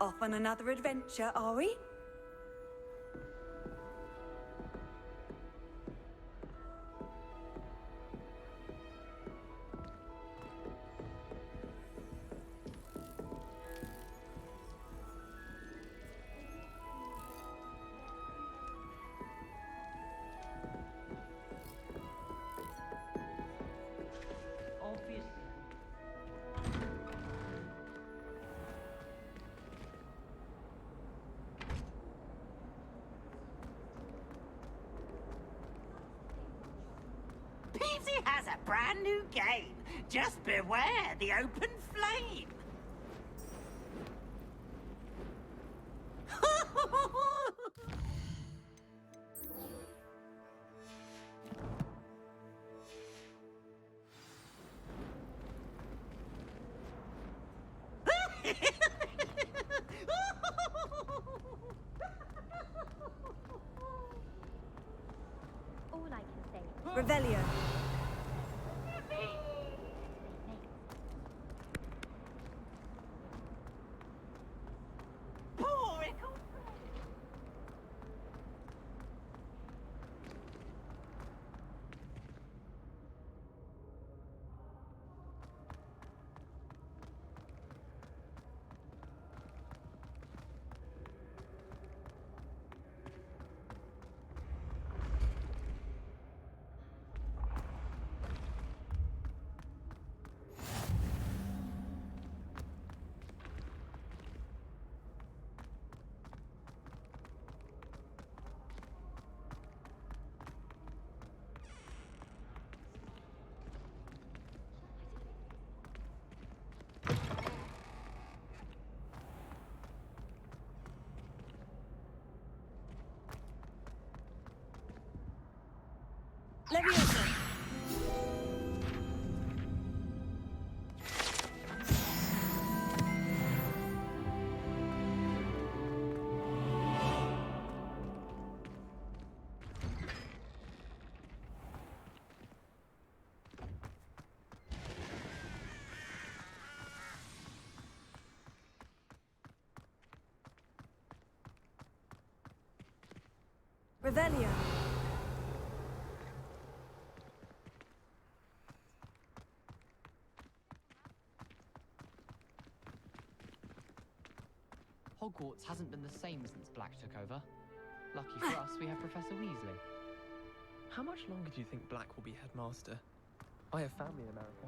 Off on another adventure, are we? Has a brand new game. Just beware the open flame. All I can say. Revelio. Leviosa. Revelio. Hogwarts hasn't been the same since Black took over. Lucky for us, we have Professor Weasley. How much longer do you think Black will be headmaster? I have family in America.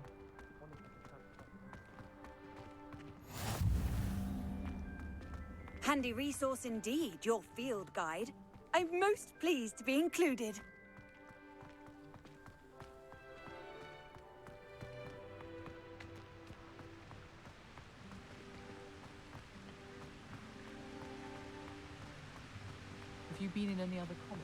Handy resource indeed, your field guide. I'm most pleased to be included. Have you been in any other colonies?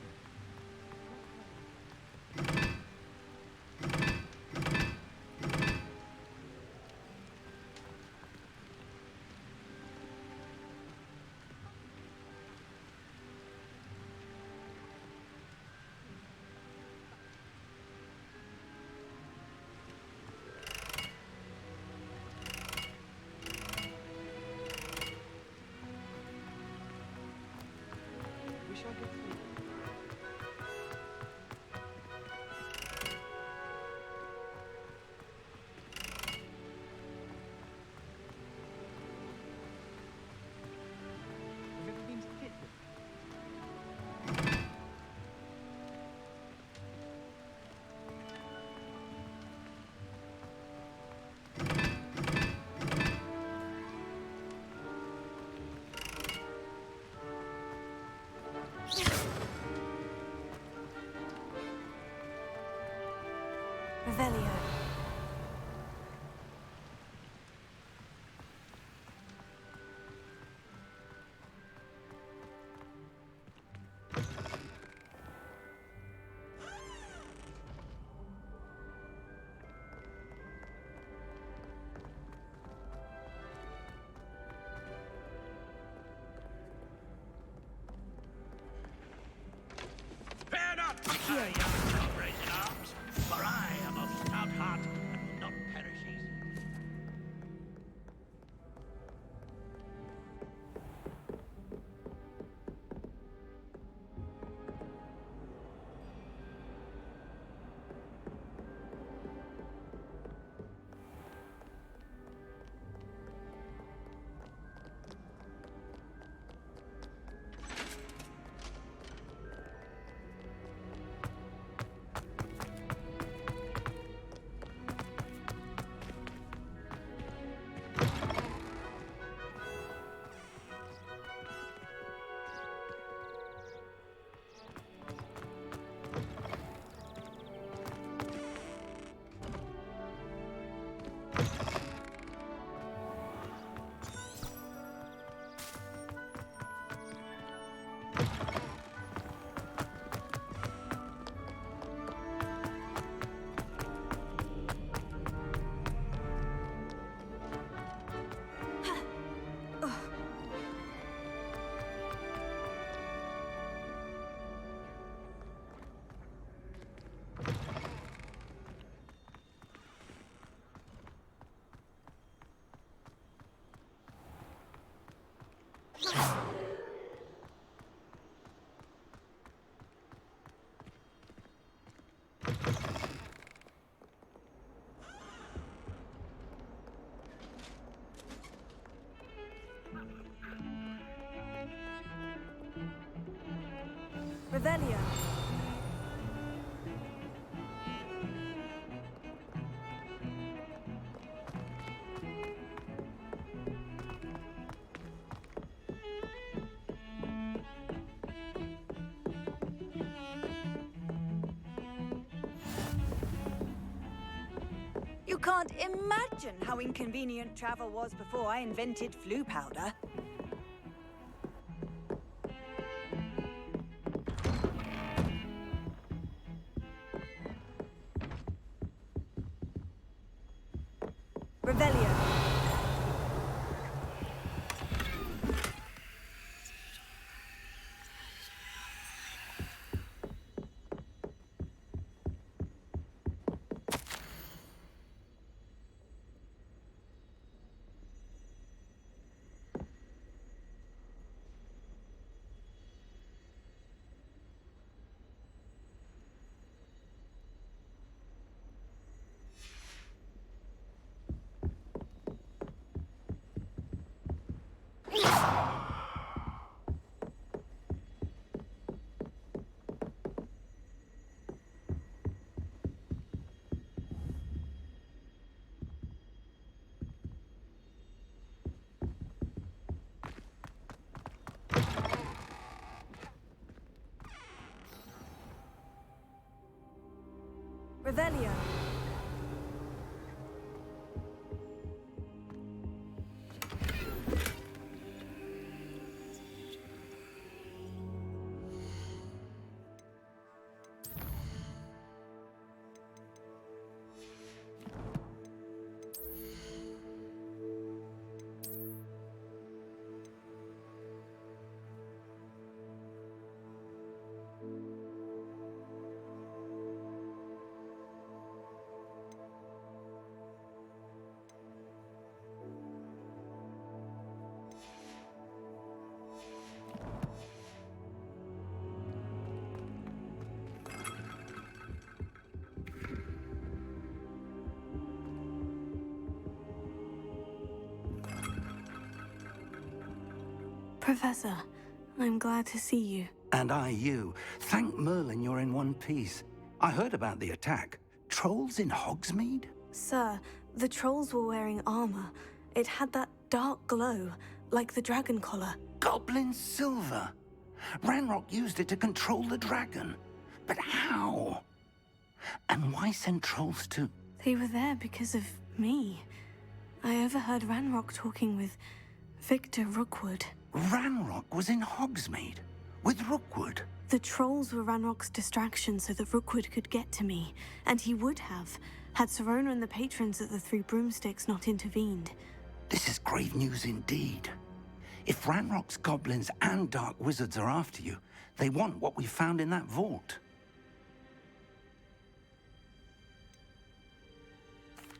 Wish I could see. Have you ever been to Pittsburgh? Revelio. Fear not, sir, young celebrated arms, for I am of stout heart Revelio. You can't imagine how inconvenient travel was before I invented flu powder. Revelio. Revelio. Professor, I'm glad to see you. And I you. Thank Merlin you're in one piece. I heard about the attack. Trolls in Hogsmeade? Sir, the trolls were wearing armor. It had that dark glow, like the dragon collar. Goblin silver. Ranrock used it to control the dragon. But how? And why send trolls to... They were there because of me. I overheard Ranrock talking with Victor Rookwood. Ranrock was in Hogsmeade with Rookwood. The trolls were Ranrock's distraction so that Rookwood could get to me, and he would have, had Serona and the patrons at the Three Broomsticks not intervened. This is grave news indeed. If Ranrock's goblins and dark wizards are after you, they want what we found in that vault.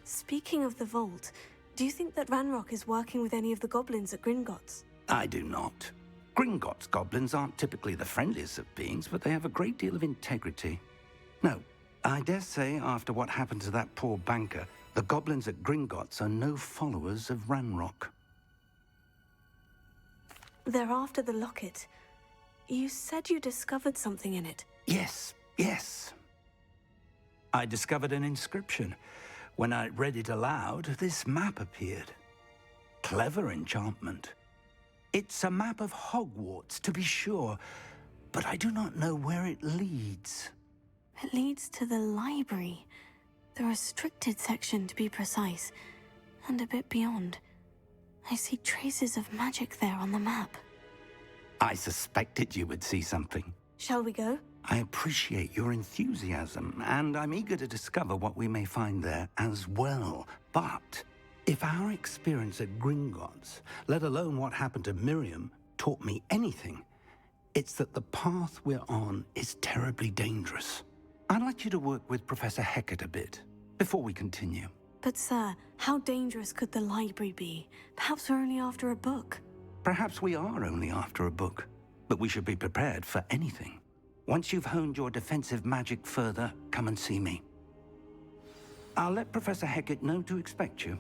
Speaking of the vault, do you think that Ranrock is working with any of the goblins at Gringotts? I do not. Gringotts goblins aren't typically the friendliest of beings, but they have a great deal of integrity. No, I dare say after what happened to that poor banker, the goblins at Gringotts are no followers of Ranrock. They're after the locket. You said you discovered something in it. Yes. I discovered an inscription. When I read it aloud, this map appeared. Clever enchantment. It's a map of Hogwarts, to be sure, but I do not know where it leads. It leads to the library. The restricted section, to be precise, and a bit beyond. I see traces of magic there on the map. I suspected you would see something. Shall we go? I appreciate your enthusiasm, and I'm eager to discover what we may find there as well. But if our experience at Gringotts, let alone what happened to Miriam, taught me anything, it's that the path we're on is terribly dangerous. I'd like you to work with Professor Hecat a bit before we continue. But sir, how dangerous could the library be? Perhaps we're only after a book. Perhaps we are only after a book, but we should be prepared for anything. Once you've honed your defensive magic further, come and see me. I'll let Professor Hecat know to expect you.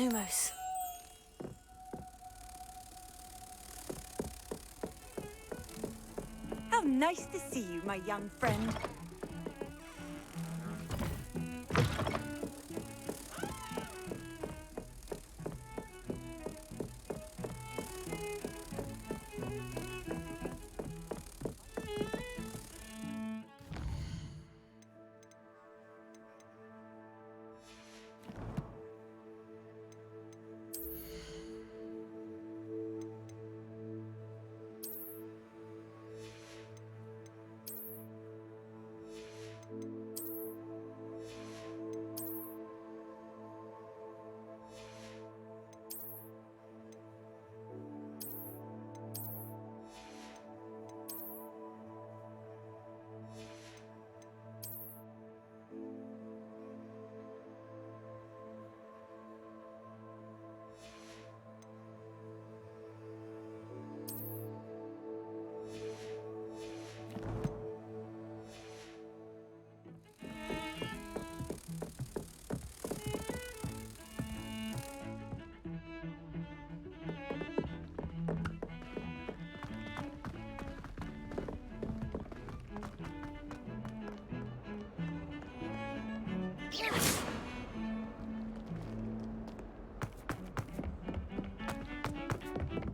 Lumos. How nice to see you, my young friend.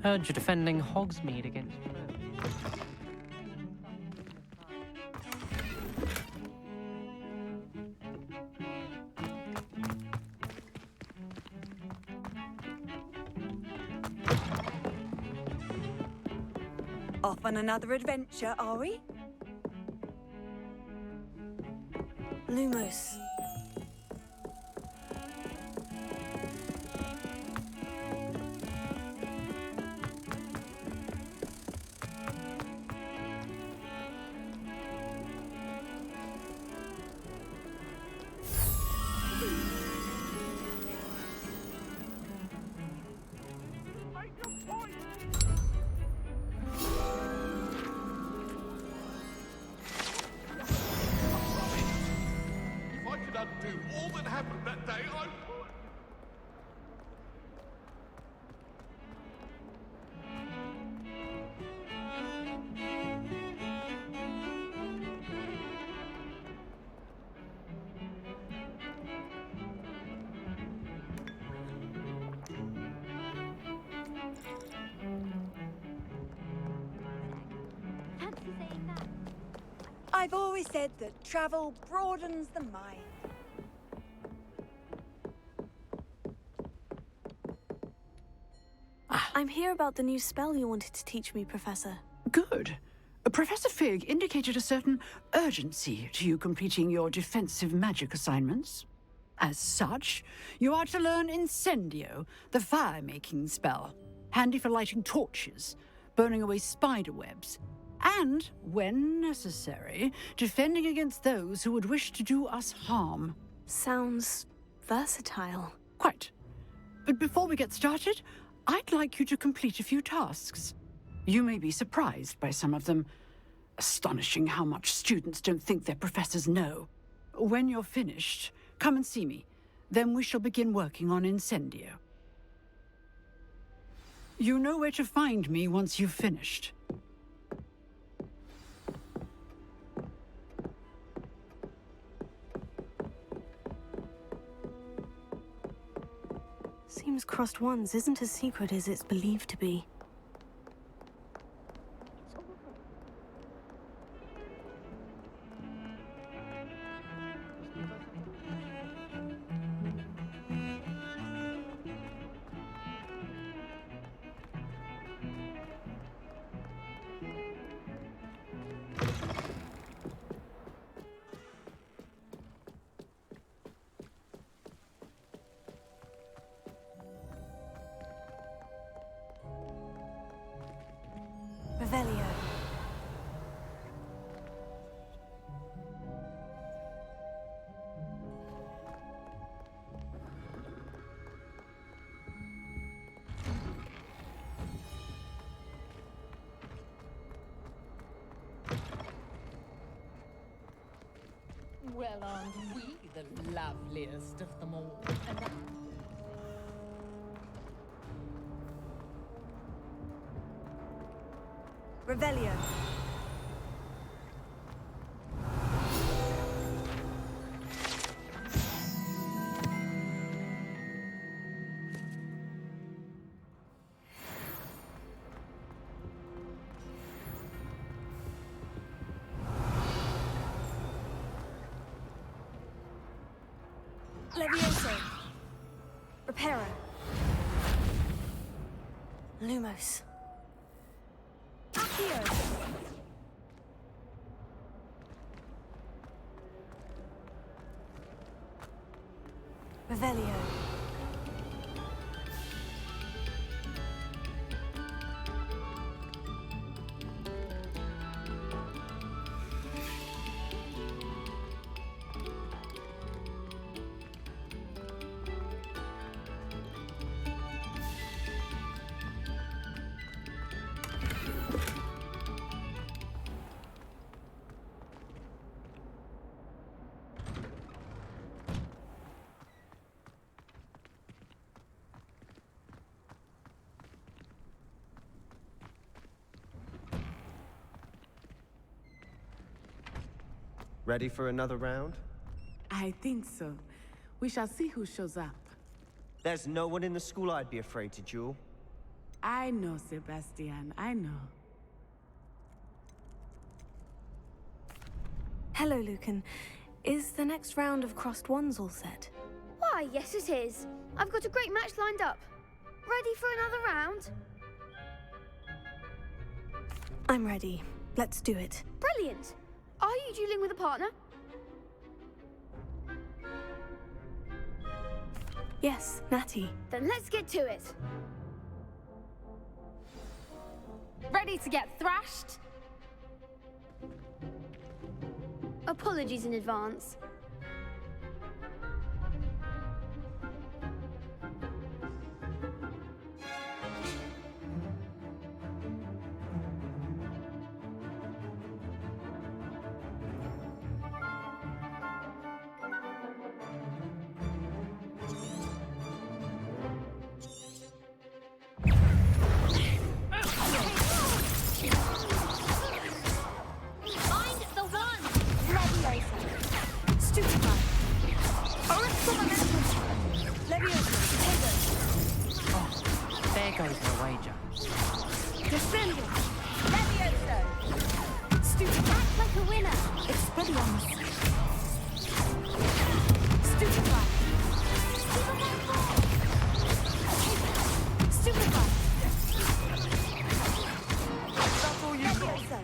Heard you're defending Hogsmeade against Trevor. Off on another adventure, are we? Lumos. If I could undo all that happened that day, I would. Fancy saying that? I've always said that travel broadens the mind. I'm here about the new spell you wanted to teach me, Professor. Good. Professor Fig indicated a certain urgency to you completing your defensive magic assignments. As such, you are to learn Incendio, the fire-making spell, handy for lighting torches, burning away spider webs, and, when necessary, defending against those who would wish to do us harm. Sounds versatile. Quite. But before we get started, I'd like you to complete a few tasks. You may be surprised by some of them. Astonishing how much students don't think their professors know. When you're finished, come and see me. Then we shall begin working on Incendio. You know where to find me once you've finished. Seems crossed ones isn't as secret as it's believed to be. Revelio. Well, aren't we the loveliest of them all? And Revelio. Levioso. Reparo. Lumos. Accio. Revelio. Ready for another round? I think so. We shall see who shows up. There's no one in the school I'd be afraid to duel. I know, Sebastian, I know. Hello, Lucan. Is the next round of Crossed Wands all set? Why, yes it is. I've got a great match lined up. Ready for another round? I'm ready. Let's do it. Brilliant. Are you dueling with a partner? Yes, Natty. Then let's get to it. Ready to get thrashed? Apologies in advance. There goes my wager. Defender! Levioso! Stupid act like a winner! Expelliarmus! Stupefy! Stupefy! That's all you've got. Levioso!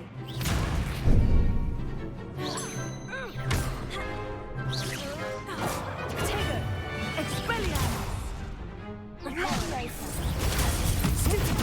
Tego! Expelliarmus! Levioso! Stupefy!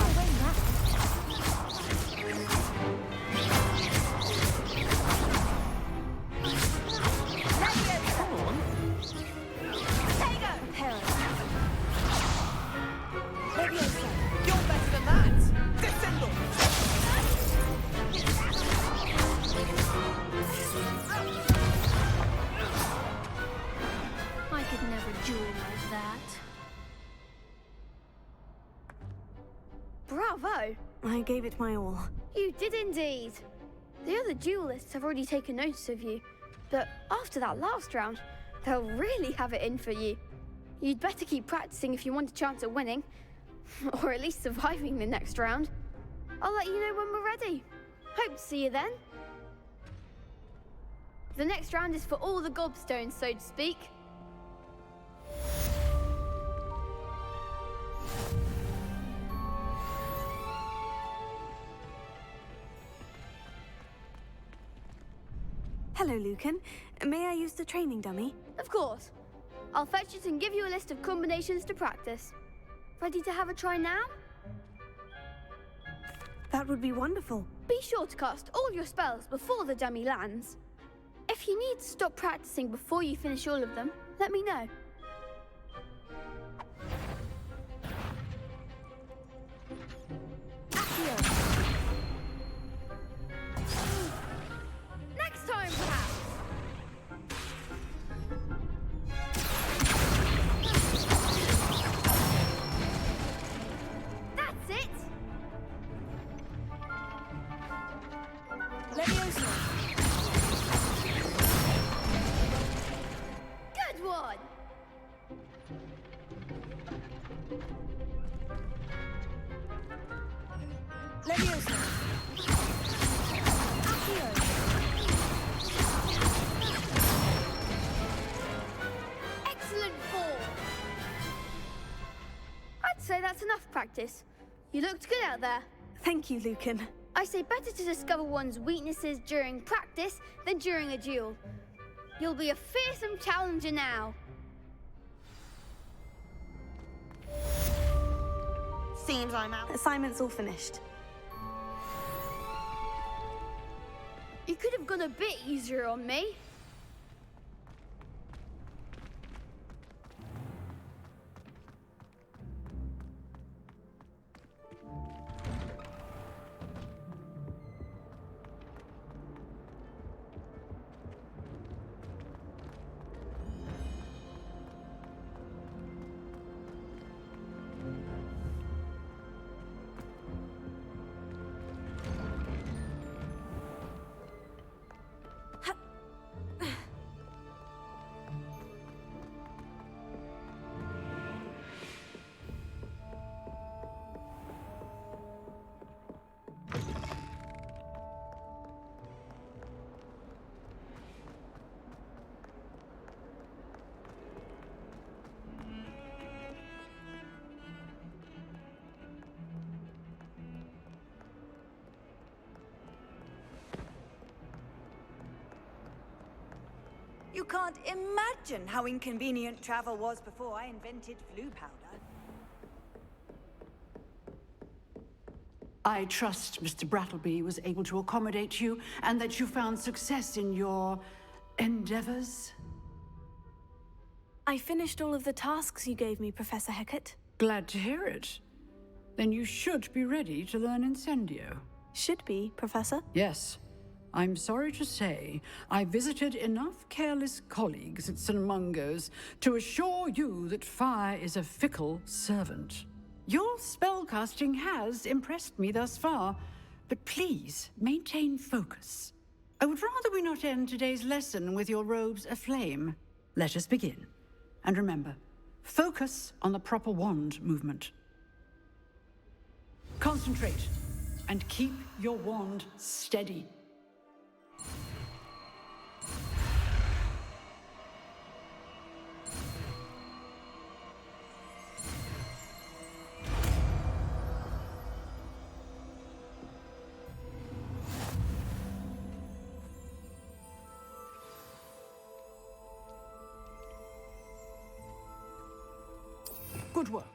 I could never duel like that. Bravo! I gave it my all. You did indeed. The other duelists have already taken notice of you, but after that last round, they'll really have it in for you. You'd better keep practicing if you want a chance at winning, or at least surviving the next round. I'll let you know when we're ready. Hope to see you then. The next round is for all the gobstones, so to speak. Hello, Lucan. May I use the training dummy? Of course. I'll fetch it and give you a list of combinations to practice. Ready to have a try now? That would be wonderful. Be sure to cast all your spells before the dummy lands. If you need to stop practicing before you finish all of them, let me know. Accio. Next time, perhaps. That's it. Leviosa! Good one! Leviosa! Accio! Excellent form! I'd say that's enough practice. You looked good out there. Thank you, Lucan. I say better to discover one's weaknesses during practice than during a duel. You'll be a fearsome challenger now. Seems I'm out. Assignment's all finished. You could have gone a bit easier on me. You can't imagine how inconvenient travel was before I invented flu powder. I trust Mr. Brattleby was able to accommodate you and that you found success in your endeavors. I finished all of the tasks you gave me, Professor Hecat. Glad to hear it. Then you should be ready to learn Incendio. Should be, Professor. Yes. I'm sorry to say, I visited enough careless colleagues at St. Mungo's to assure you that fire is a fickle servant. Your spellcasting has impressed me thus far, but please maintain focus. I would rather we not end today's lesson with your robes aflame. Let us begin. And remember, focus on the proper wand movement. Concentrate and keep your wand steady. Good work.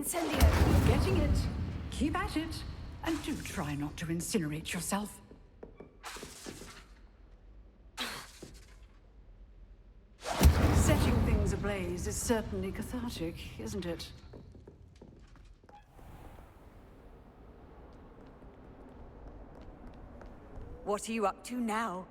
Incendio! You're getting it. Keep at it. And do try not to incinerate yourself. Setting things ablaze is certainly cathartic, isn't it? What are you up to now?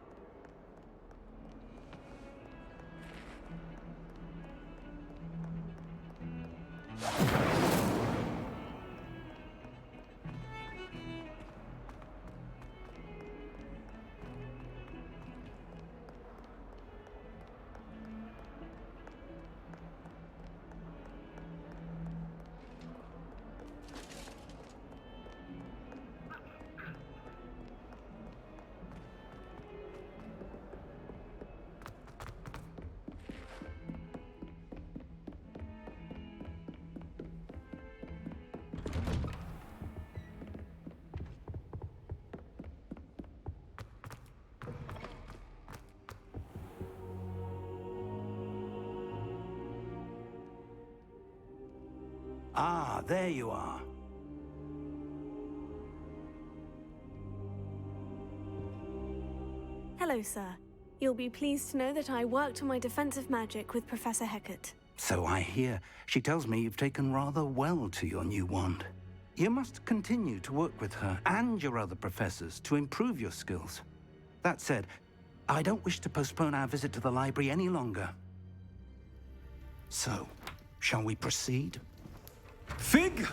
Ah, there you are. Hello, sir. You'll be pleased to know that I worked on my defensive magic with Professor Hecat. So I hear. She tells me you've taken rather well to your new wand. You must continue to work with her and your other professors to improve your skills. That said, I don't wish to postpone our visit to the library any longer. So, shall we proceed? Fig,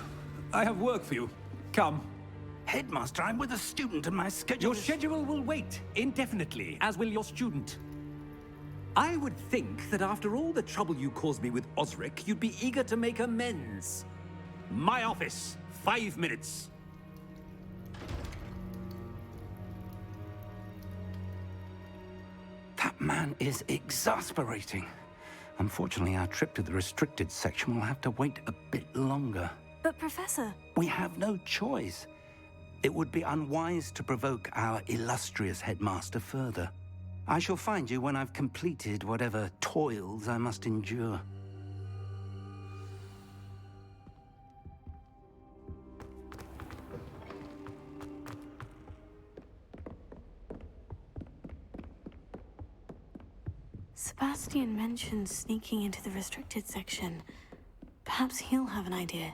I have work for you. Come. Headmaster, I'm with a student and my schedule Your schedule will wait indefinitely, as will your student. I would think that after all the trouble you caused me with Osric, you'd be eager to make amends. My office, 5 minutes. That man is exasperating. Unfortunately, our trip to the restricted section will have to wait a bit longer. But, Professor... We have no choice. It would be unwise to provoke our illustrious headmaster further. I shall find you when I've completed whatever toils I must endure. Sebastian mentioned sneaking into the restricted section. Perhaps he'll have an idea.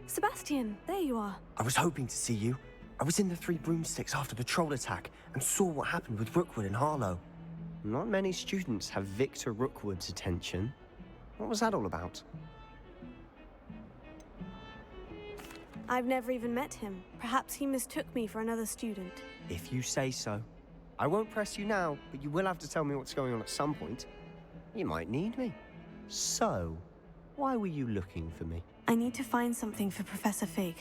Sebastian, there you are. I was hoping to see you. I was in the Three Broomsticks after the troll attack and saw what happened with Rookwood and Harlow. Not many students have Victor Rookwood's attention. What was that all about? I've never even met him. Perhaps he mistook me for another student. If you say so. I won't press you now, but you will have to tell me what's going on at some point. You might need me. So, why were you looking for me? I need to find something for Professor Fig,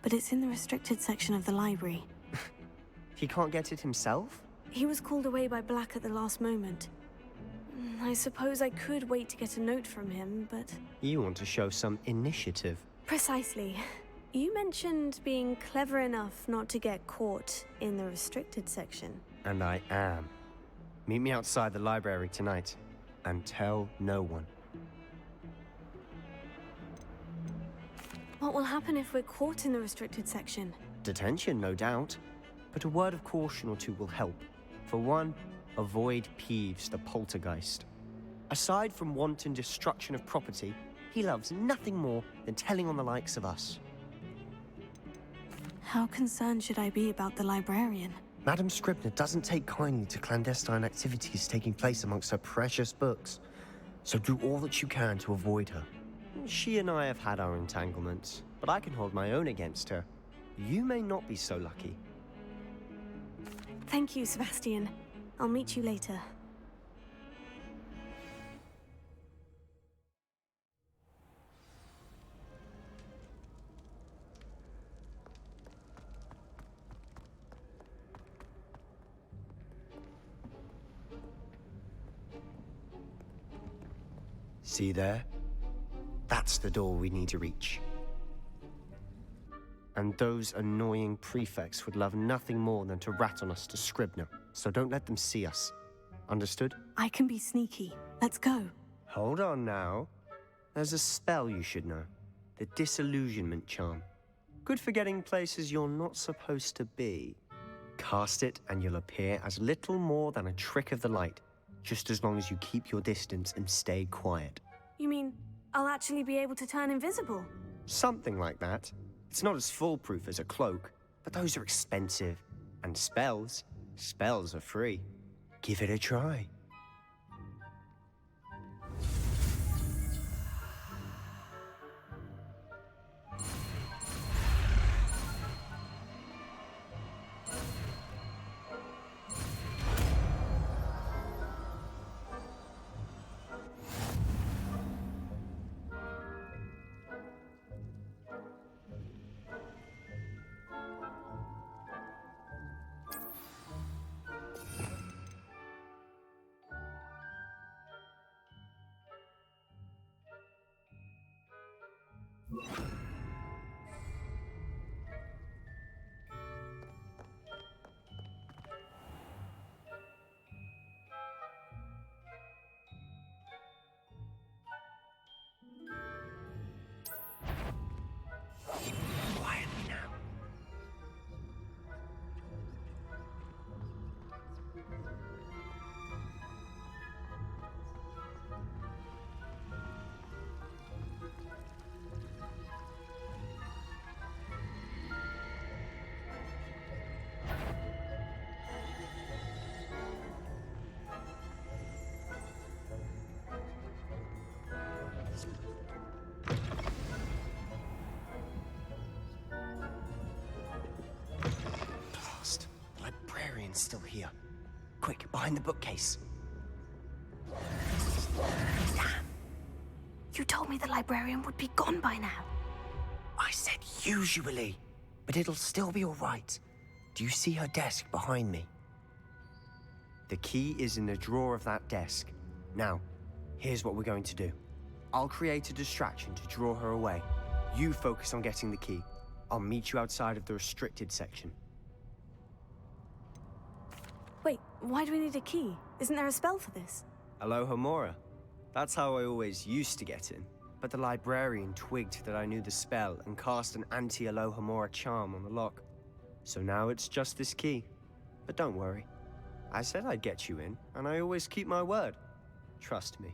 but it's in the restricted section of the library. He can't get it himself? He was called away by Black at the last moment. I suppose I could wait to get a note from him, but... You want to show some initiative. Precisely. You mentioned being clever enough not to get caught in the restricted section. And I am. Meet me outside the library tonight, and tell no one. What will happen if we're caught in the restricted section? Detention, no doubt. But a word of caution or two will help. For one, avoid Peeves, the poltergeist. Aside from wanton destruction of property, he loves nothing more than telling on the likes of us. How concerned should I be about the librarian? Madame Scribner doesn't take kindly to clandestine activities taking place amongst her precious books. So do all that you can to avoid her. She and I have had our entanglements, but I can hold my own against her. You may not be so lucky. Thank you, Sebastian. I'll meet you later. See there? That's the door we need to reach. And those annoying prefects would love nothing more than to rat on us to Scribner, so don't let them see us. Understood? I can be sneaky. Let's go. Hold on now. There's a spell you should know. The Disillusionment charm. Good for getting places you're not supposed to be. Cast it and you'll appear as little more than a trick of the light, just as long as you keep your distance and stay quiet. You mean I'll actually be able to turn invisible? Something like that. It's not as foolproof as a cloak, but those are expensive. And spells are free. Give it a try. Quietly now. Blast. The librarian's still here. Quick, behind the bookcase. Damn. You told me the librarian would be gone by now. I said usually, but it'll still be all right. Do you see her desk behind me? The key is in the drawer of that desk. Now, here's what we're going to do. I'll create a distraction to draw her away. You focus on getting the key. I'll meet you outside of the restricted section. Wait, why do we need a key? Isn't there a spell for this? Alohomora. That's how I always used to get in. But the librarian twigged that I knew the spell and cast an anti-Alohomora charm on the lock. So now it's just this key. But don't worry. I said I'd get you in, and I always keep my word. Trust me.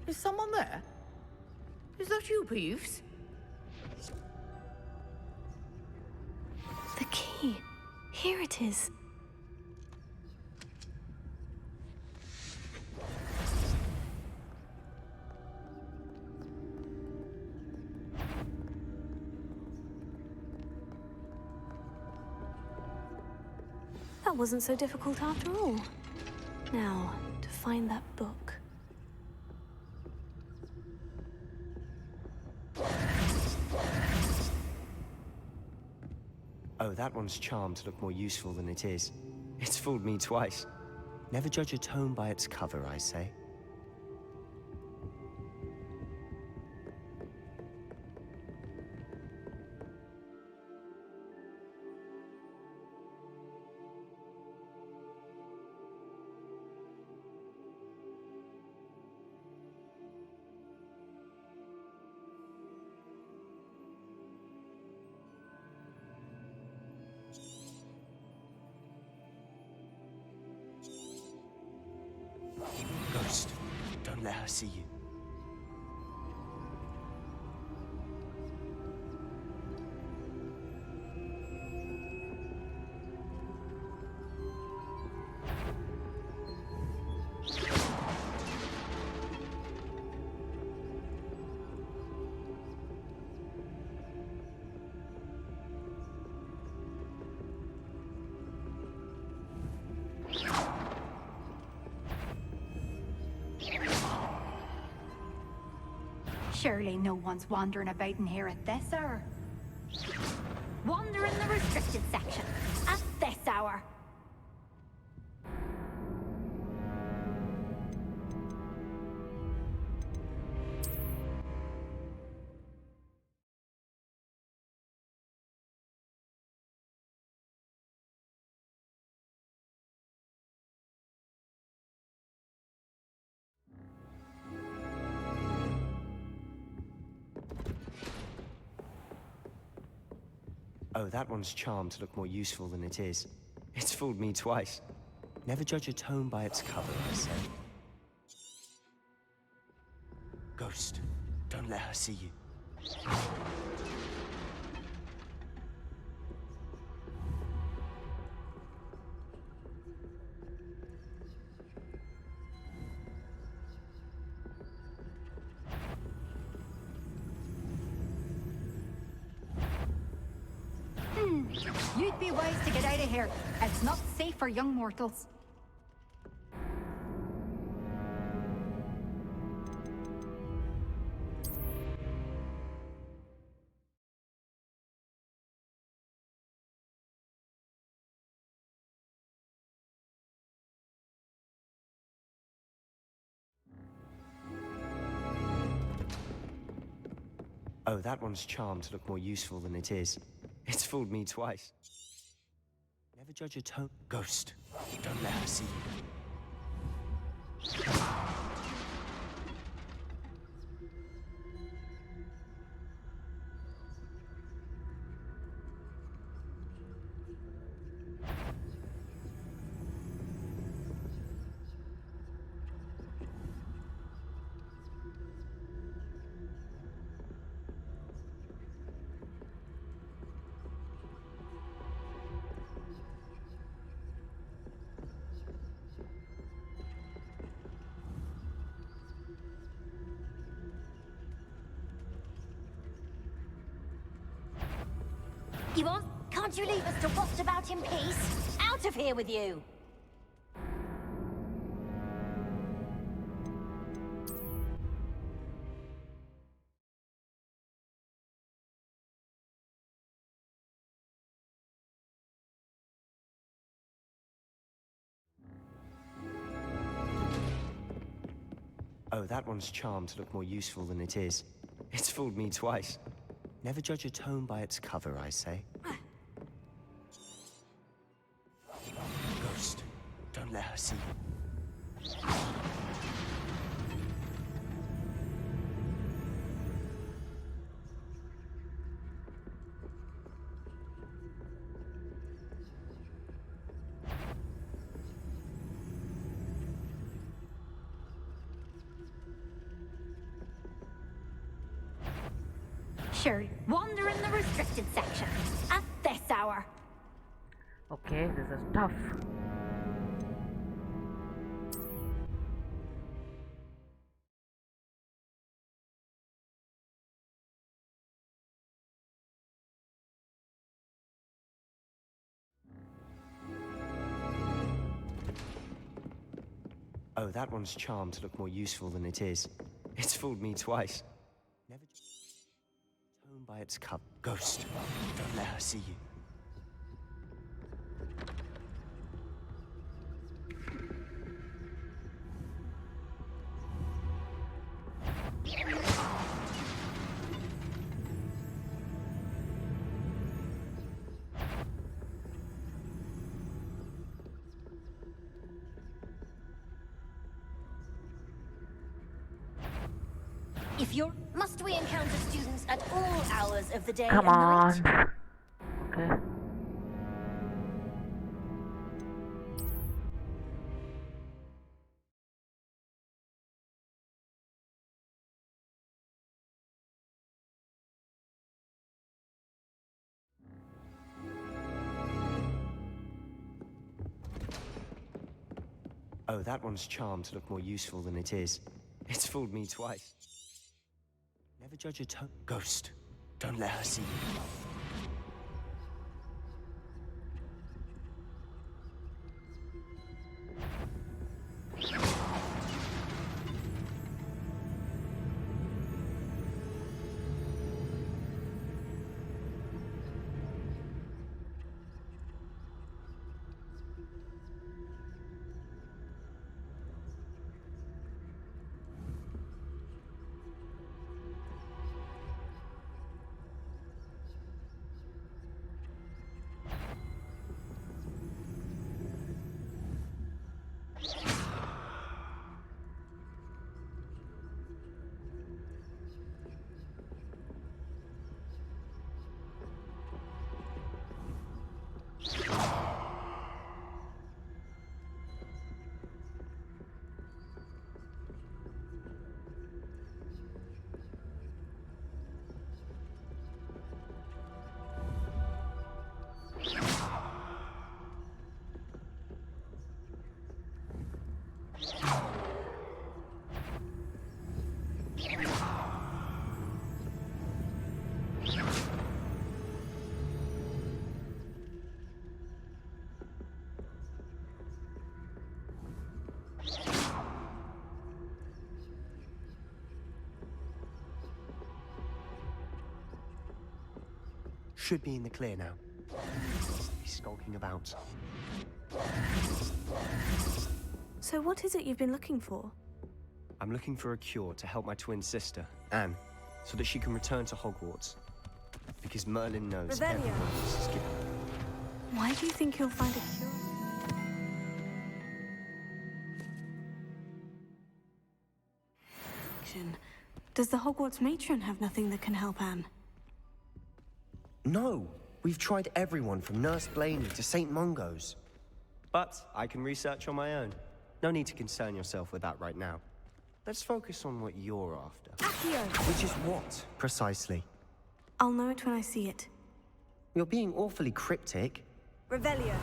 Is someone there? Is that you, Peeves? The key. Here it is. That wasn't so difficult after all. Now, to find that book. Oh, that one's charmed to look more useful than it is. It's fooled me twice. Never judge a tome by its cover, I say. Ghost, don't let her see you. Surely no one's wandering about in here at this hour. Wander in the restricted section at this hour. Oh, that one's charmed to look more useful than it is. It's fooled me twice. Never judge a tome by its cover, I say. Ghost, don't let her see you. You'd be wise to get out of here. It's not safe for young mortals. Oh, that one's charmed to look more useful than it is. It's fooled me twice. Never judge a tome. Ghost, don't let her see you. You what? Can't you leave us to waft about in peace? Out of here with you! Oh, that one's charmed to look more useful than it is. It's fooled me twice. Never judge a tome by its cover, I say. Ghost, don't let her see you. Sure, wander in the restricted section at this hour. Okay, this is tough. Oh, that one's charmed to look more useful than it is. It's fooled me twice. Never tome by its cover. Ghost, don't let her see you. If you're... Must we encounter students at all hours of the day Come and on. night? Okay. Oh, that one's charmed to look more useful than it is. It's fooled me twice. Never judge a tome. Ghost, don't let her see you. should be in the clear now. He's skulking about. So what is it you've been looking for? I'm looking for a cure to help my twin sister, Anne, so that she can return to Hogwarts. Because Merlin knows Revelio. everyone else is given. Why do you think you'll find a cure? Does the Hogwarts matron have nothing that can help Anne? No! We've tried everyone from Nurse Blaney to St. Mungo's. But I can research on my own. No need to concern yourself with that right now. Let's focus on what you're after. Accio! Which is what, precisely? I'll know it when I see it. You're being awfully cryptic. Revelio.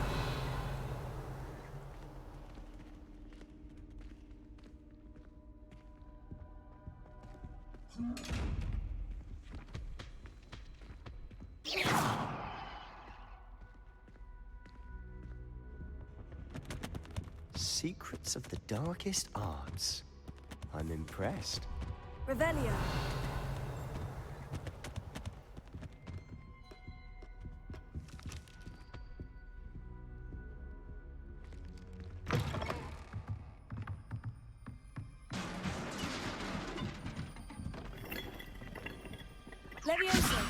Secrets of the darkest arts. I'm impressed. Revelio. Leviosa.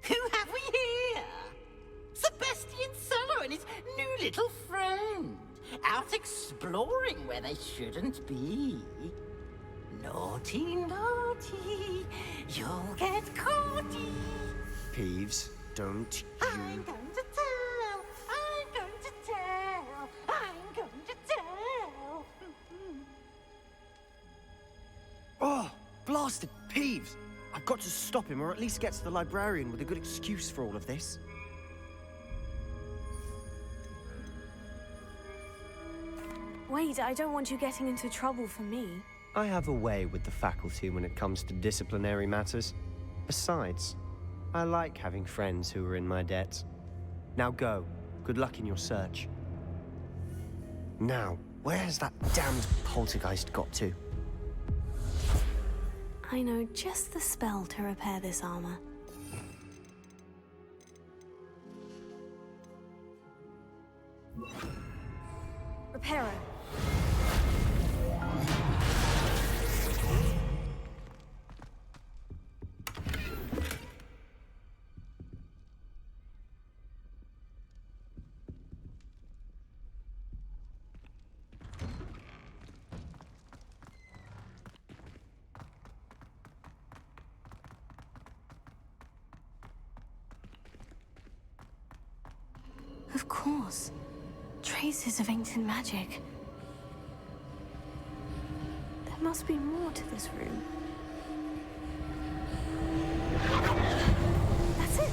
Who have we here? Sebastian Cello and his new little friend. Out exploring where they shouldn't be. Naughty, naughty, you'll get caughty. Peeves, don't I'm you... going to tell, I'm going to tell, I'm going to tell. Oh, blasted Peeves! I've got to stop him, or at least get to the librarian with a good excuse for all of this. Wait, I don't want you getting into trouble for me. I have a way with the faculty when it comes to disciplinary matters. Besides, I like having friends who are in my debt. Now go. Good luck in your search. Now, where has that damned poltergeist got to? I know just the spell to repair this armor. Reparo. Of course. Traces of ancient magic. There must be more to this room. That's it!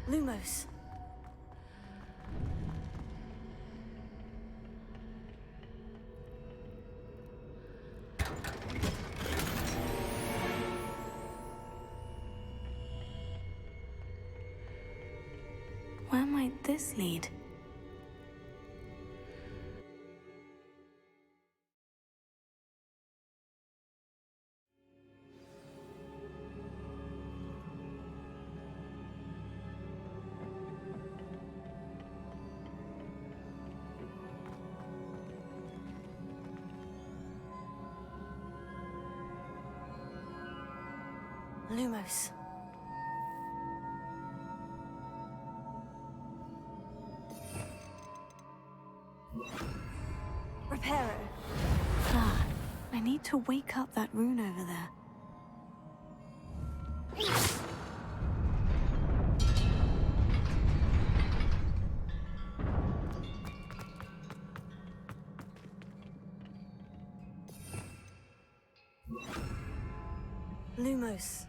Lumos. Where might this lead? Lumos. Reparo. Ah, I need to wake up that rune over there. Lumos.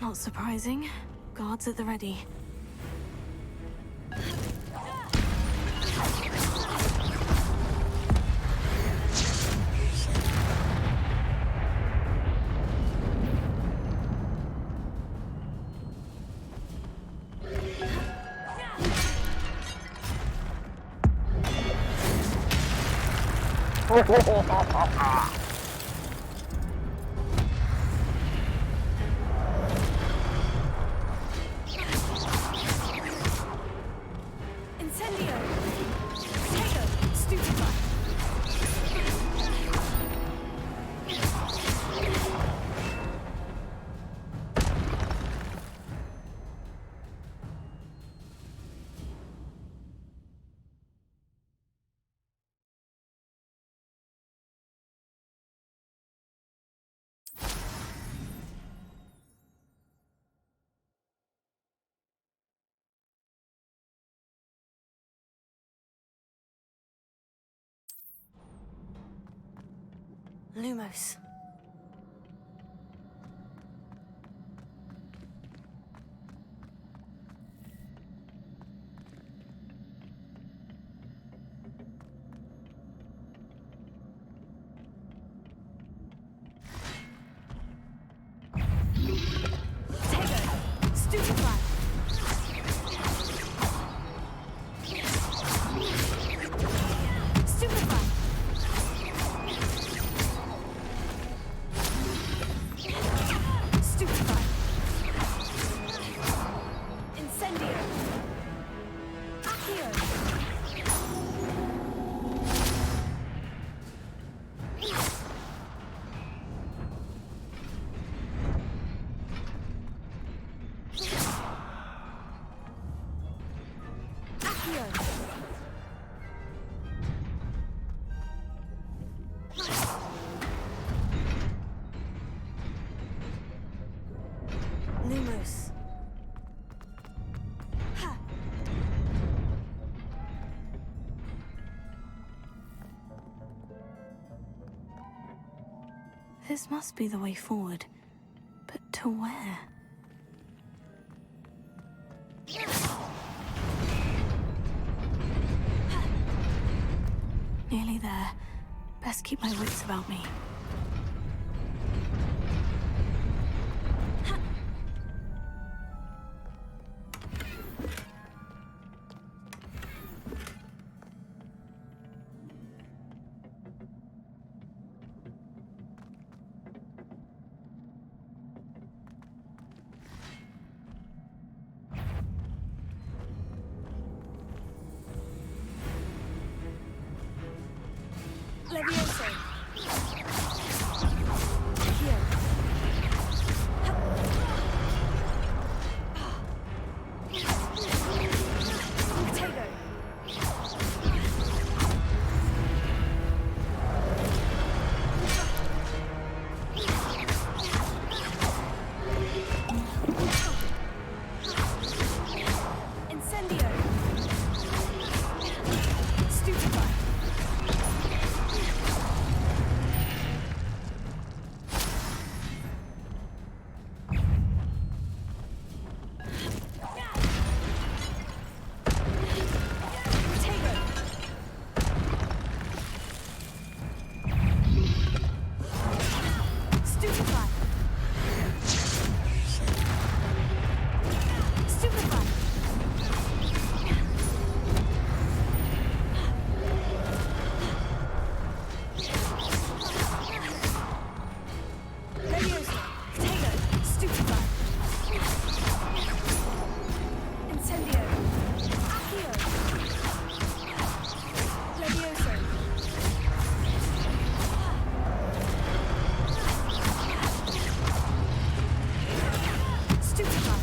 Not surprising. Guards at the ready. Incendio! Potato! Stupefy! Lumos. Potato! Stupefy! Stupefy! Stupefy! Incendio! Accio! Accio! Lumos. Ha! This must be the way forward. But to where? Nearly there. Best keep my wits about me. Levioso! Accio! Potato! Incendio! Stupefy! Potato! Stupefy! Stupefy! Levioso! Potato! Stupefy! Incendio! Accio! Levioso! Stupefy!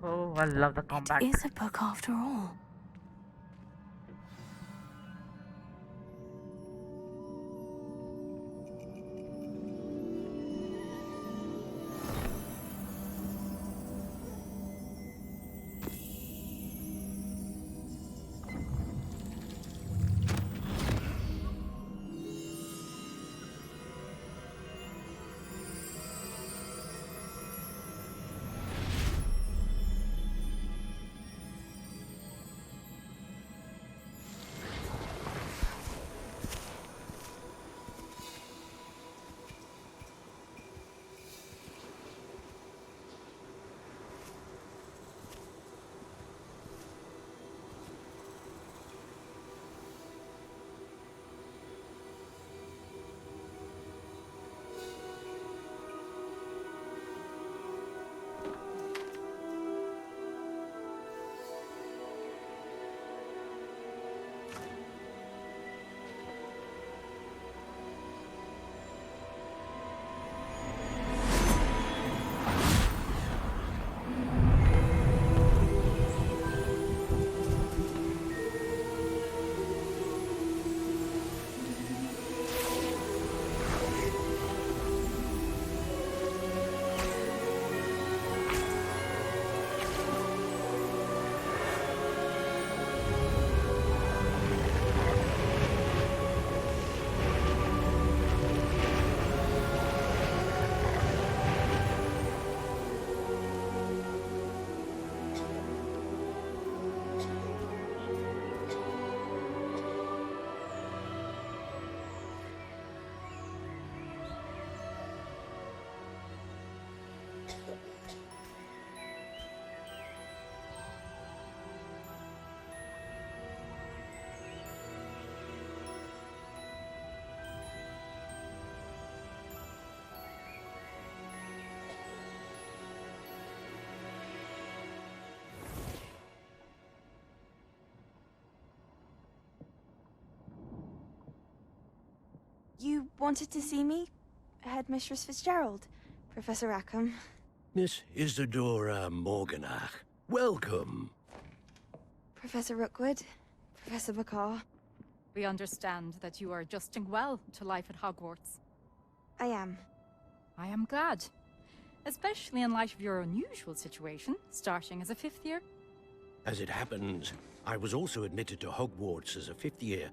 Oh, I love the combat. It is a book after all. wanted to see me? Headmistress Fitzgerald, Professor Rackham. Miss Isadora Morganach, welcome. Professor Rookwood, Professor Bakar. We understand that you are adjusting well to life at Hogwarts. I am. I am glad. Especially in light of your unusual situation, starting as a 5th year. As it happens, I was also admitted to Hogwarts as a 5th year.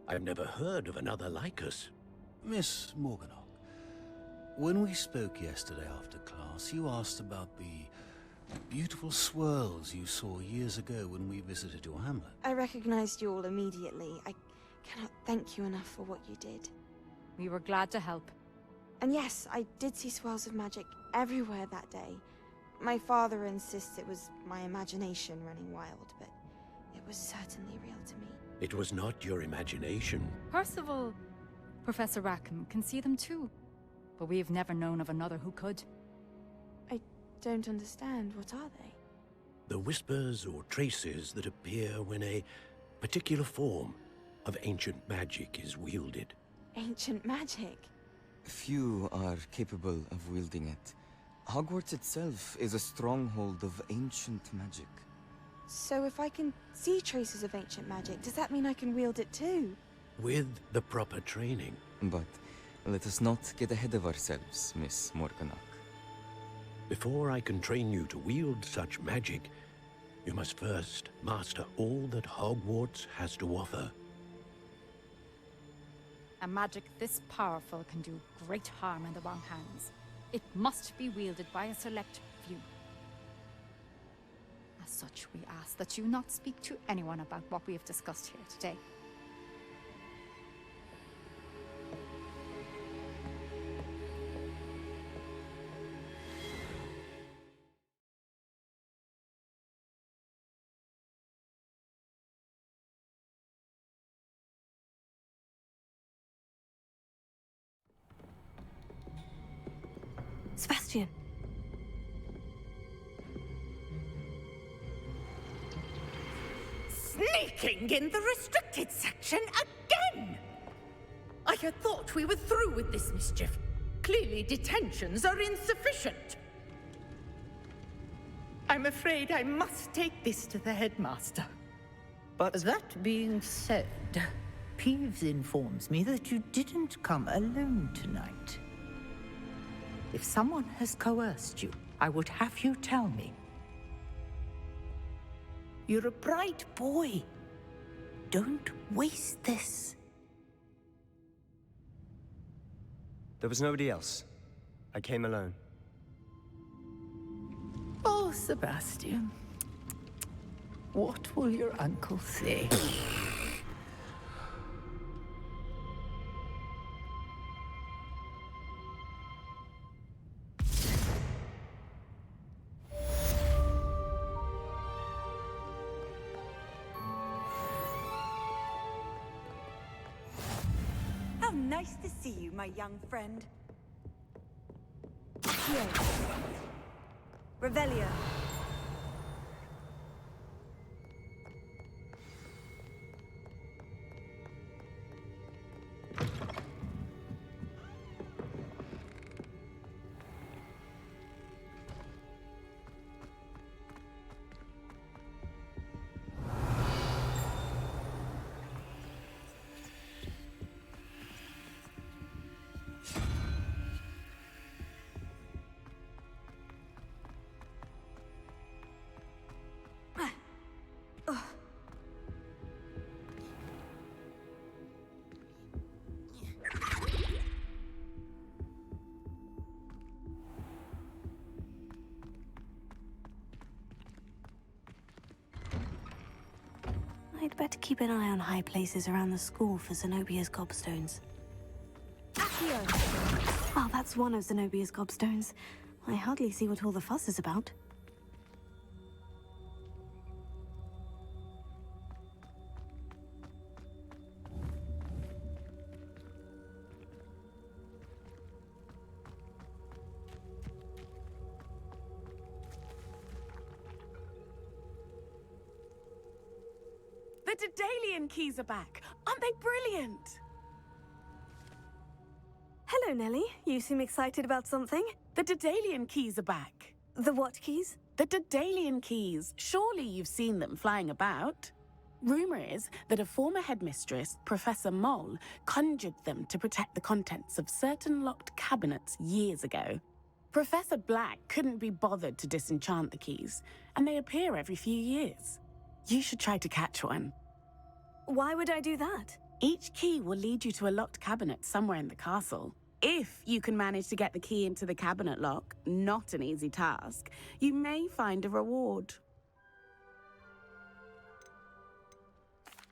I've never heard of another like us. Miss Morganach, when we spoke yesterday after class, you asked about the beautiful swirls you saw years ago when we visited your hamlet. I recognized you all immediately. I cannot thank you enough for what you did. We were glad to help. And yes, I did see swirls of magic everywhere that day. My father insists it was my imagination running wild, but it was certainly real to me. It was not your imagination. Percival, Professor Rackham can see them too. But we've never known of another who could. I don't understand. What are they? The whispers or traces that appear when a particular form of ancient magic is wielded. Ancient magic? Few are capable of wielding it. Hogwarts itself is a stronghold of ancient magic. So if I can see traces of ancient magic, does that mean I can wield it too? With the proper training. But let us not get ahead of ourselves, Miss Morganach. Before I can train you to wield such magic, you must first master all that Hogwarts has to offer. A magic this powerful can do great harm in the wrong hands. It must be wielded by a select few. As such, we ask that you not speak to anyone about what we have discussed here today. Sebastian. Sneaking in the restricted section again! I had thought we were through with this mischief. Clearly detentions are insufficient. I'm afraid I must take this to the headmaster. But that being said, Peeves informs me that you didn't come alone tonight. If someone has coerced you, I would have you tell me. You're a bright boy. Don't waste this. There was nobody else. I came alone. Oh, Sebastian. What will your uncle say? How nice to see you, my young friend. Here. Revelio. I'd better keep an eye on high places around the school for Zenobia's gobstones. Oh, that's one of Zenobia's gobstones. I hardly see what all the fuss is about. The Daedalian keys are back. Aren't they brilliant? Hello, Nellie. You seem excited about something. The Daedalian keys are back. The what keys? The Daedalian keys. Surely you've seen them flying about. Rumor is that a former headmistress, Professor Mole, conjured them to protect the contents of certain locked cabinets years ago. Professor Black couldn't be bothered to disenchant the keys, and they appear every few years. You should try to catch one. Why would I do that? Each key will lead you to a locked cabinet somewhere in the castle. If you can manage to get the key into the cabinet lock, not an easy task, you may find a reward.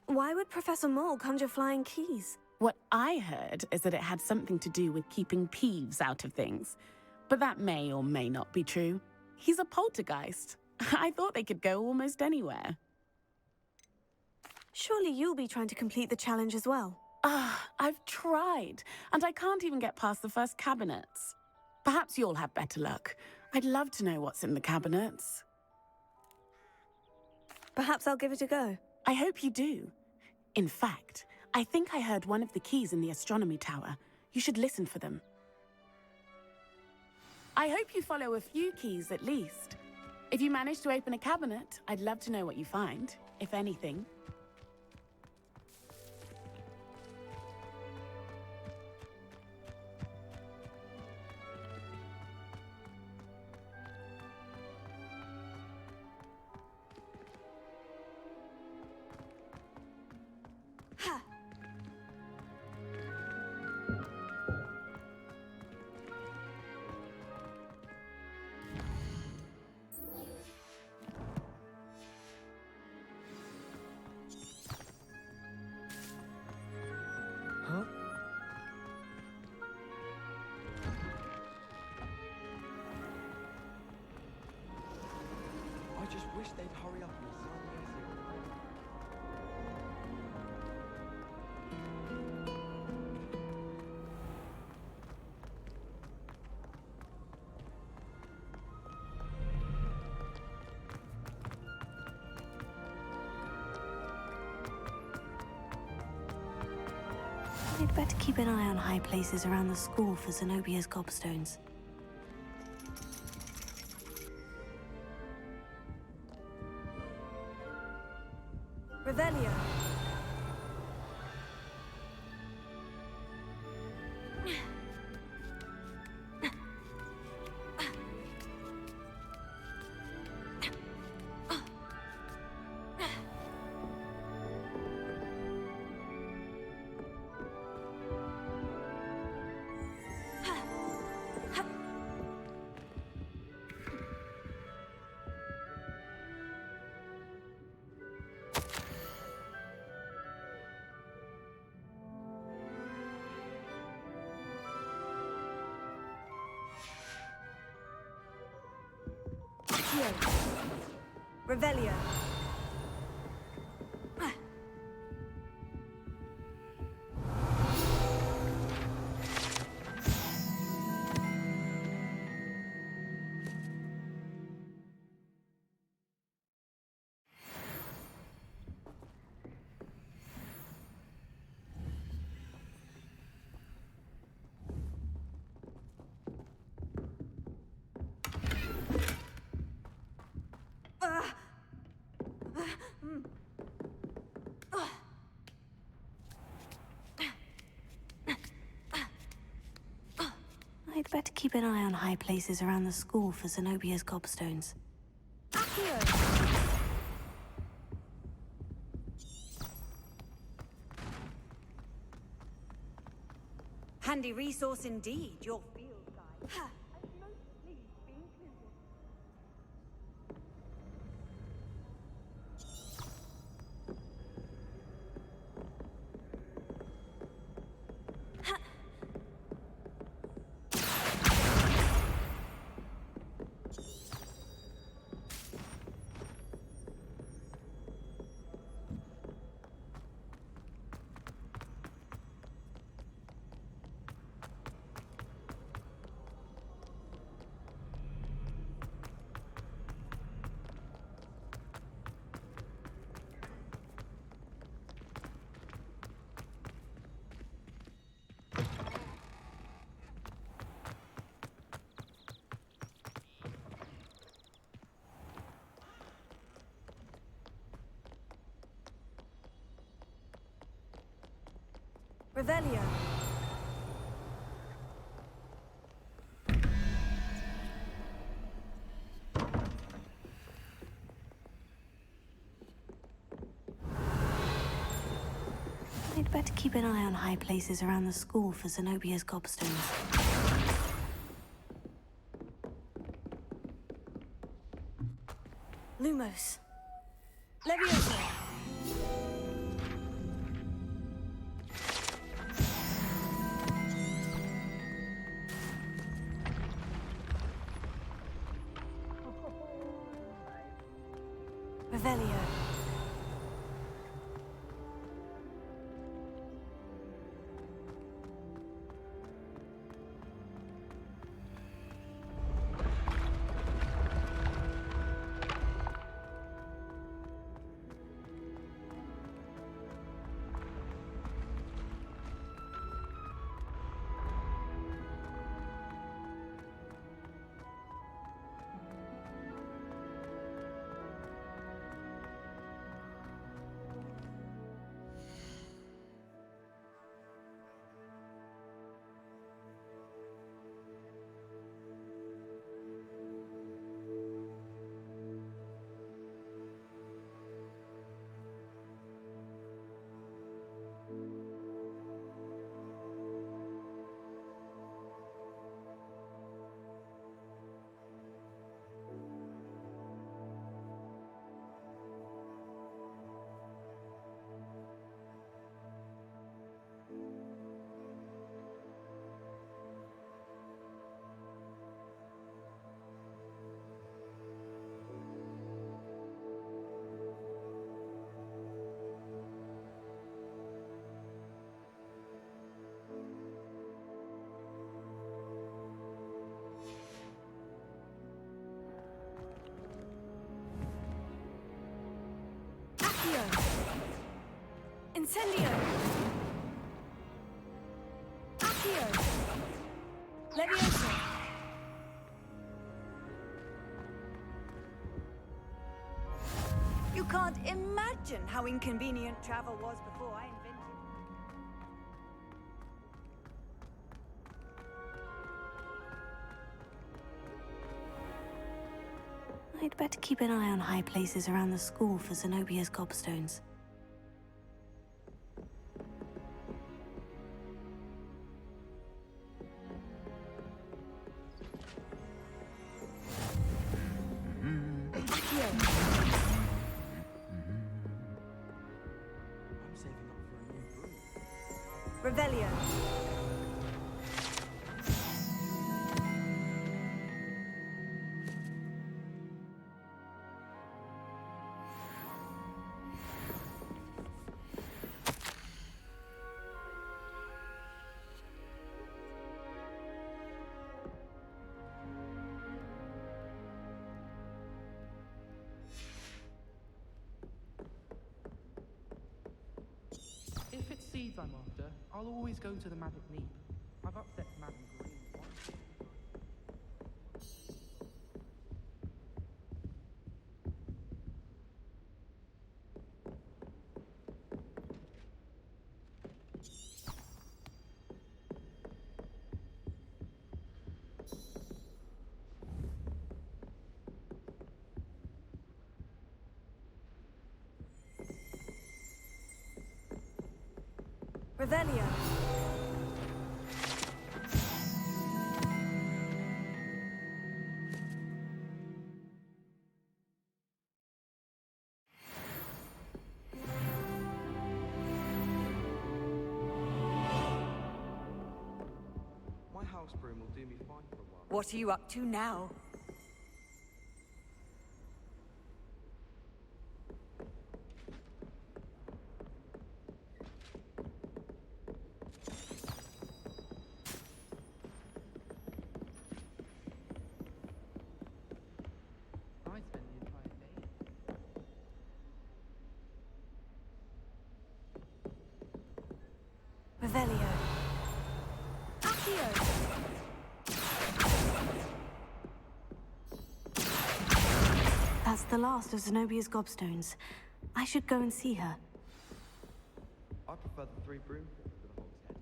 Why would Professor Mole conjure flying keys? What I heard is that it had something to do with keeping Peeves out of things. But that may or may not be true. He's a poltergeist. I thought they could go almost anywhere. Surely you'll be trying to complete the challenge as well. I've tried, and I can't even get past the first cabinets. Perhaps you'll have better luck. I'd love to know what's in the cabinets. Perhaps I'll give it a go. I hope you do. In fact, I think I heard one of the keys in the astronomy tower. You should listen for them. I hope you follow a few keys at least. If you manage to open a cabinet, I'd love to know what you find, if anything. I just wish they'd hurry up and sign this. I'd better keep an eye on high places around the school for Zenobia's gobstones. Revelio. Revelio. I'd better keep an eye on high places around the school for Zenobia's gobstones. Handy resource indeed, your field guide. I'm most pleased to be included. Revelio. I'd better keep an eye on high places around the school for Zenobia's gobstones. Lumos. Leviosa. Revelio. Incendio! Accio! Leviosa! You can't imagine how inconvenient travel was before I invented... I'd better keep an eye on high places around the school for Zenobia's gobstones. Revelio. If it's seeds I'm after, I'll always go to the Magic Leap. I've upset Madam Green once. Revelio. My house broom will do me fine for a while. What are you up to now? I spend the entire day. Revelio. Accio! That's the last of Zenobia's gobstones. I should go and see her. I prefer the 3 broomsticks to the Hog's Head.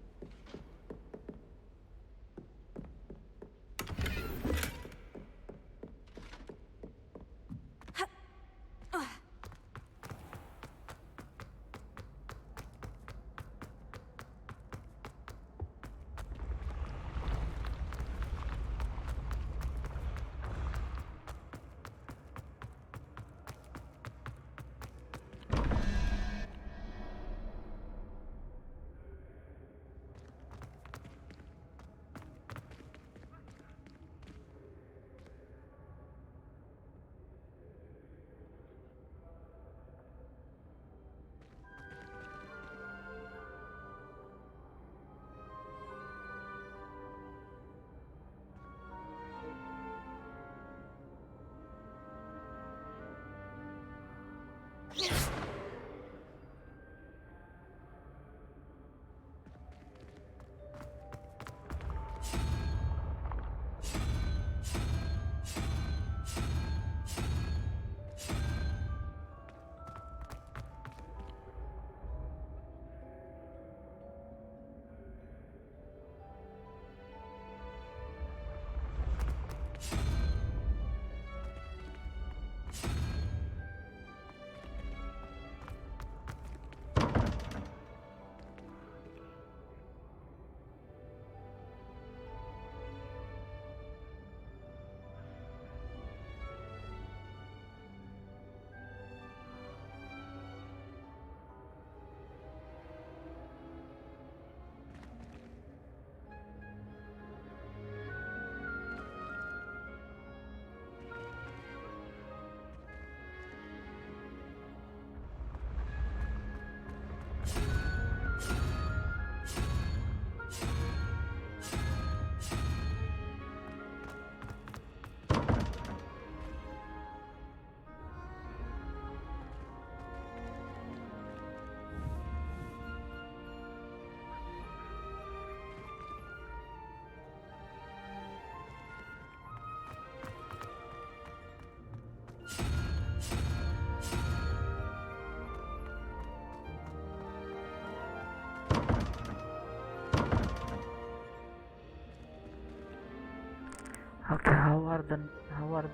Okay, how are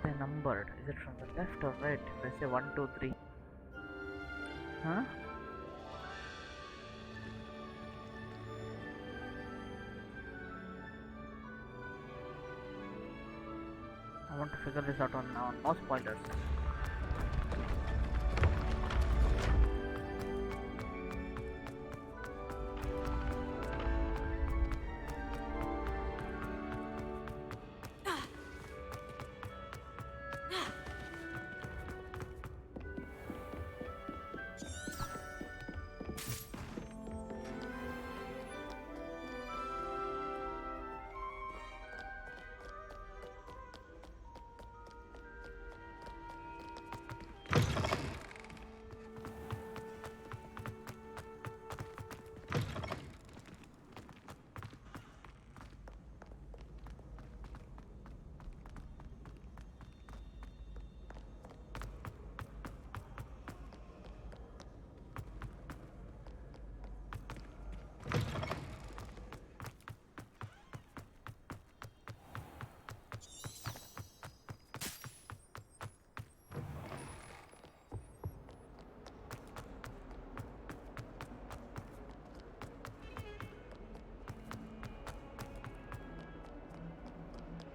they numbered? Is it from the left or right? If I say 1, 2, 3. Huh? I want to figure this out on now. No spoilers.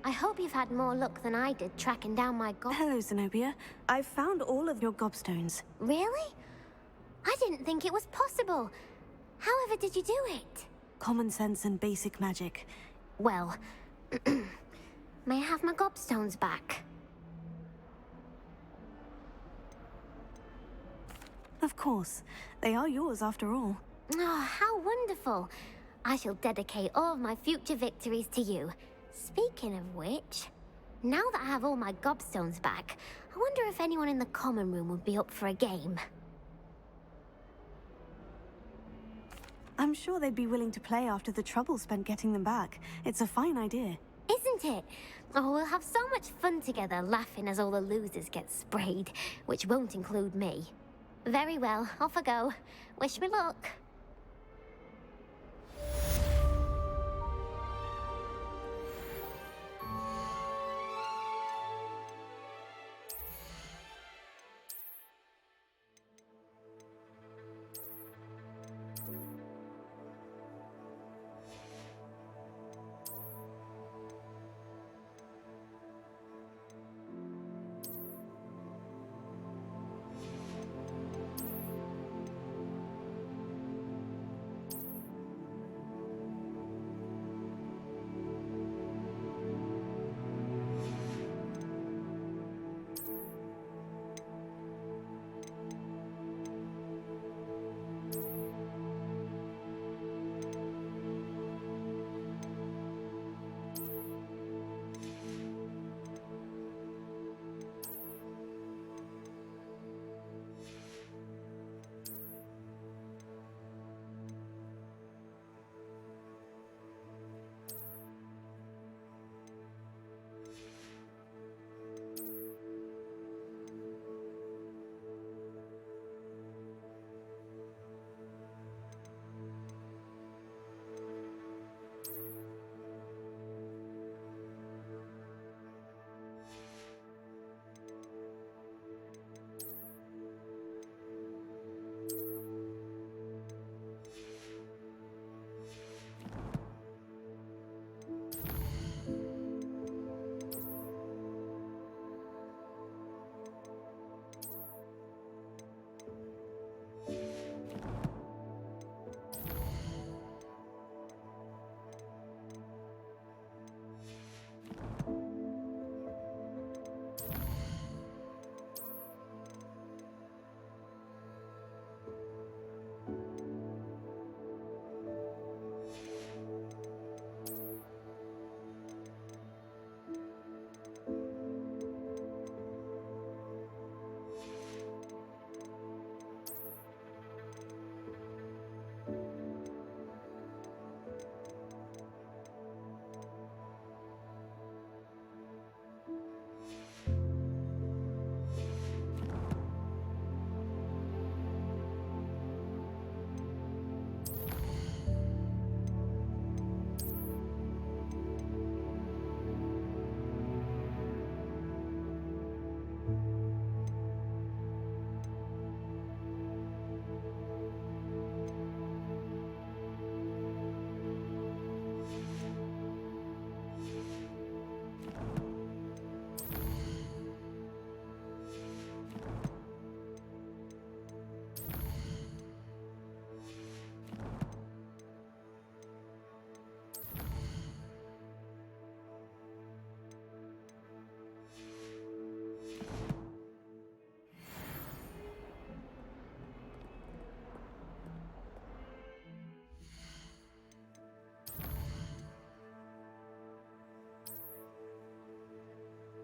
I hope you've had more luck than I did tracking down my gob— Hello, Zenobia. I've found all of your gobstones. Really? I didn't think it was possible. However did you do it? Common sense and basic magic. Well, may I have my gobstones back? Of course. They are yours after all. Oh, how wonderful. I shall dedicate all of my future victories to you. Speaking of which, now that I have all my gobstones back, I wonder if anyone in the common room would be up for a game. I'm sure they'd be willing to play after the trouble spent getting them back. It's a fine idea. Isn't it? Oh, we'll have so much fun together laughing as all the losers get sprayed, which won't include me. Very well, off I go. Wish me luck.